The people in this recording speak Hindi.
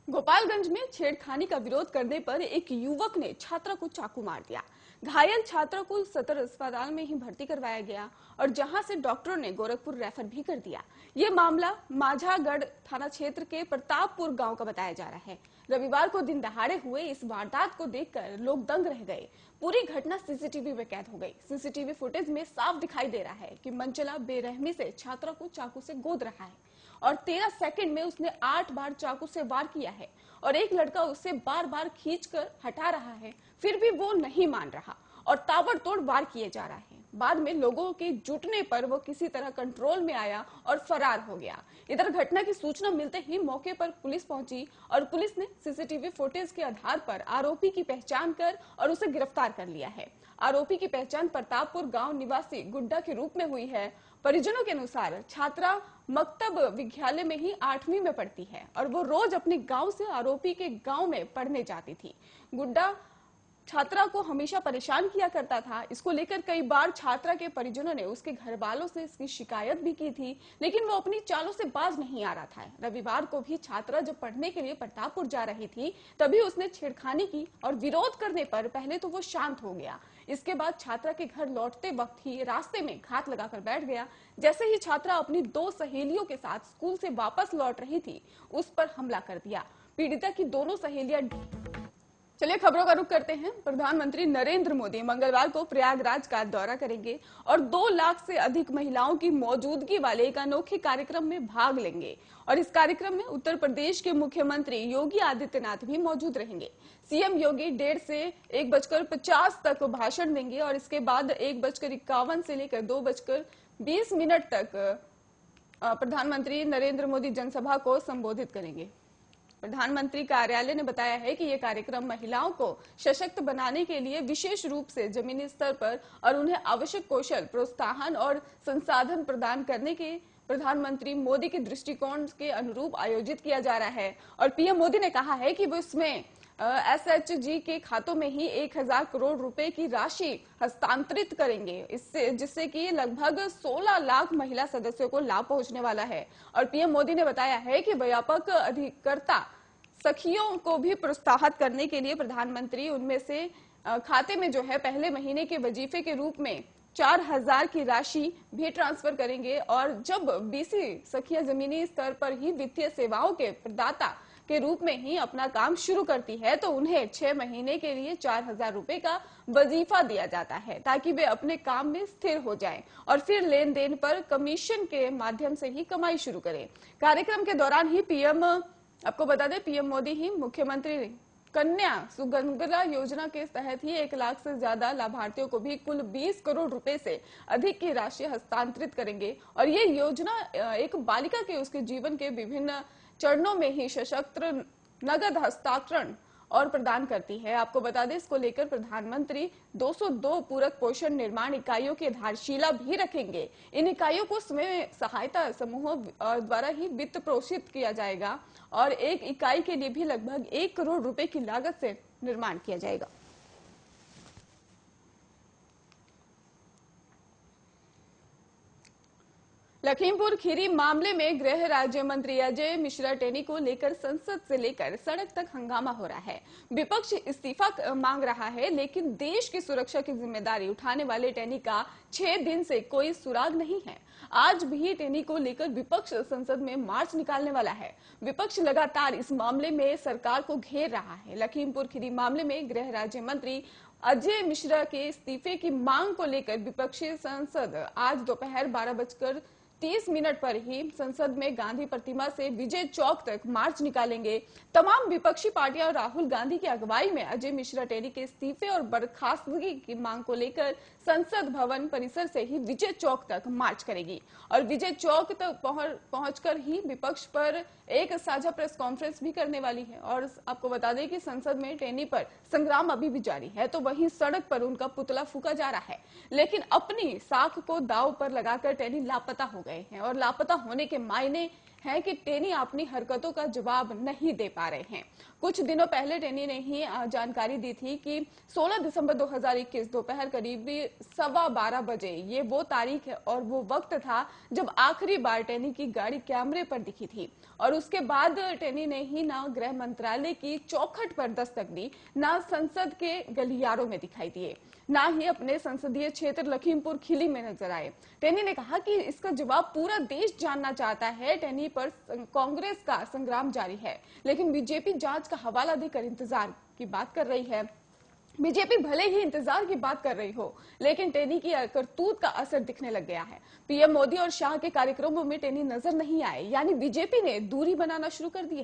गोपालगंज में छेड़खानी का विरोध करने पर एक युवक ने छात्रा को चाकू मार दिया। घायल छात्रा को सदर अस्पताल में ही भर्ती करवाया गया और जहां से डॉक्टरों ने गोरखपुर रेफर भी कर दिया। ये मामला माझागढ़ थाना क्षेत्र के प्रतापपुर गांव का बताया जा रहा है। रविवार को दिन दहाड़े हुए इस वारदात को देखकर लोग दंग रह गए। पूरी घटना सीसीटीवी में कैद हो गई। सीसीटीवी फुटेज में साफ दिखाई दे रहा है कि मंचला बेरहमी से छात्रा को चाकू से गोद रहा है और 13 सेकंड में उसने 8 बार चाकू से वार किया है और एक लड़का उसे बार बार खींचकर हटा रहा है, फिर भी वो नहीं मान रहा और ताबड़तोड़ वार किए जा रहा है। बाद में लोगों के जुटने पर वो किसी तरह कंट्रोल में आया और फरार हो गया। इधर घटना की सूचना मिलते ही मौके पर पुलिस पहुंची और पुलिस ने सीसीटीवी फुटेज के आधार पर आरोपी की पहचान कर और उसे गिरफ्तार कर लिया है। आरोपी की पहचान प्रतापपुर गांव निवासी गुड्डा के रूप में हुई है। परिजनों के अनुसार छात्रा मक्तब विद्यालय में ही 8वीं में पढ़ती है और वो रोज अपने गांव से आरोपी के गांव में पढ़ने जाती थी। गुड्डा छात्रा को हमेशा परेशान किया करता था। इसको लेकर कई बार छात्रा के परिजनों ने उसके घर वालों से इसकी शिकायत भी की थी, लेकिन वो अपनी चालों से बाज नहीं आ रहा था। रविवार को भी छात्रा जब पढ़ने के लिए प्रतापपुर जा रही थी तभी उसने छेड़खानी की और विरोध करने पर पहले तो वो शांत हो गया। इसके बाद छात्रा के घर लौटते वक्त ही रास्ते में घात लगाकर बैठ गया। जैसे ही छात्रा अपनी 2 सहेलियों के साथ स्कूल से वापस लौट रही थी, उस पर हमला कर दिया। पीड़िता की दोनों सहेलियां। चलिए खबरों का रुख करते हैं। प्रधानमंत्री नरेंद्र मोदी मंगलवार को प्रयागराज का दौरा करेंगे और 2 लाख से अधिक महिलाओं की मौजूदगी वाले एक अनोखे कार्यक्रम में भाग लेंगे और इस कार्यक्रम में उत्तर प्रदेश के मुख्यमंत्री योगी आदित्यनाथ भी मौजूद रहेंगे। सीएम योगी 1:30 से 1:50 तक भाषण देंगे और इसके बाद 1:51 से लेकर 2:20 तक प्रधानमंत्री नरेंद्र मोदी जनसभा को संबोधित करेंगे। प्रधानमंत्री कार्यालय ने बताया है कि यह कार्यक्रम महिलाओं को सशक्त बनाने के लिए विशेष रूप से जमीनी स्तर पर और उन्हें आवश्यक कौशल, प्रोत्साहन और संसाधन प्रदान करने के प्रधानमंत्री मोदी के दृष्टिकोण के अनुरूप आयोजित किया जा रहा है। और पीएम मोदी ने कहा है कि वो इसमें एसएचजी के खातों में ही 1000 करोड़ रुपए की राशि हस्तांतरित करेंगे, इससे जिससे कि लगभग 16 लाख महिला सदस्यों को लाभ पहुंचने वाला है। और पीएम मोदी ने बताया है कि व्यापक अधिकर्ता सखियों को भी प्रोत्साहित करने के लिए प्रधानमंत्री उनमें से खाते में जो है पहले महीने के वजीफे के रूप में 4000 की राशि भी ट्रांसफर करेंगे और जब बीसी सखियां जमीनी स्तर पर ही वित्तीय सेवाओं के प्रदाता के रूप में ही अपना काम शुरू करती है तो उन्हें 6 महीने के लिए 4000 रुपए का वजीफा दिया जाता है ताकि वे अपने काम में स्थिर हो जाएं और फिर लेन देन पर कमीशन के माध्यम से ही कमाई शुरू करें। कार्यक्रम के दौरान ही आपको बता दें पीएम मोदी ही मुख्यमंत्री कन्या सुगंधरा योजना के तहत ही 1 लाख से ज्यादा लाभार्थियों को भी कुल 20 करोड़ रुपए से अधिक की राशि हस्तांतरित करेंगे और ये योजना एक बालिका के उसके जीवन के विभिन्न चरणों में ही सशक्त नगद हस्तांतरण और प्रदान करती है। आपको बता दें इसको लेकर प्रधानमंत्री 202 पूरक पोषण निर्माण इकाइयों की आधारशिला भी रखेंगे। इन इकाइयों को स्वयं सहायता समूहों द्वारा ही वित्त पोषित किया जाएगा और एक इकाई के लिए भी लगभग 1 करोड़ रुपए की लागत से निर्माण किया जाएगा। लखीमपुर खीरी मामले में गृह राज्य मंत्री अजय मिश्रा टेनी को लेकर संसद से लेकर सड़क तक हंगामा हो रहा है। विपक्ष इस्तीफा मांग रहा है, लेकिन देश की सुरक्षा की जिम्मेदारी उठाने वाले टेनी का 6 दिन से कोई सुराग नहीं है। आज भी टेनी को लेकर विपक्ष संसद में मार्च निकालने वाला है। विपक्ष लगातार इस मामले में सरकार को घेर रहा है। लखीमपुर खीरी मामले में गृह राज्य मंत्री अजय मिश्रा के इस्तीफे की मांग को लेकर विपक्षी सांसद आज दोपहर 12:30 पर ही संसद में गांधी प्रतिमा से विजय चौक तक मार्च निकालेंगे। तमाम विपक्षी पार्टियां राहुल गांधी की अगुवाई में अजय मिश्रा टेनी के इस्तीफे और बर्खास्तगी की मांग को लेकर संसद भवन परिसर से ही विजय चौक तक मार्च करेगी और विजय चौक तक पहुंचकर ही विपक्ष पर एक साझा प्रेस कॉन्फ्रेंस भी करने वाली है। और आपको बता दें कि संसद में टेनी पर संग्राम अभी भी जारी है, तो वहीं सड़क पर उनका पुतला फूका जा रहा है, लेकिन अपनी साख को दांव पर लगाकर टेनी लापता हो गए हैं और लापता होने के मायने है कि टेनी अपनी हरकतों का जवाब नहीं दे पा रहे हैं। कुछ दिनों पहले टेनी ने ही जानकारी दी थी कि 16 दिसंबर 2021 दोपहर करीब 12:15 बजे ये वो तारीख है और वो वक्त था जब आखिरी बार टेनी की गाड़ी कैमरे पर दिखी थी। और उसके बाद टेनी ने ही ना गृह मंत्रालय की चौखट पर दस्तक दी, ना संसद के गलियारों में दिखाई दिए, ना ही अपने संसदीय क्षेत्र लखीमपुर खीरी में नजर आए। टेनी ने कहा कि इसका जवाब पूरा देश जानना चाहता है। टेनी पर कांग्रेस का संग्राम जारी है, लेकिन बीजेपी जांच का हवाला देकर इंतजार की बात कर रही है। बीजेपी भले ही इंतजार की बात कर रही हो, लेकिन टेनी की करतूत का असर दिखने लग गया है। पीएम मोदी और शाह के कार्यक्रमों में टेनी नजर नहीं आए, यानी बीजेपी ने दूरी बनाना शुरू कर दी है।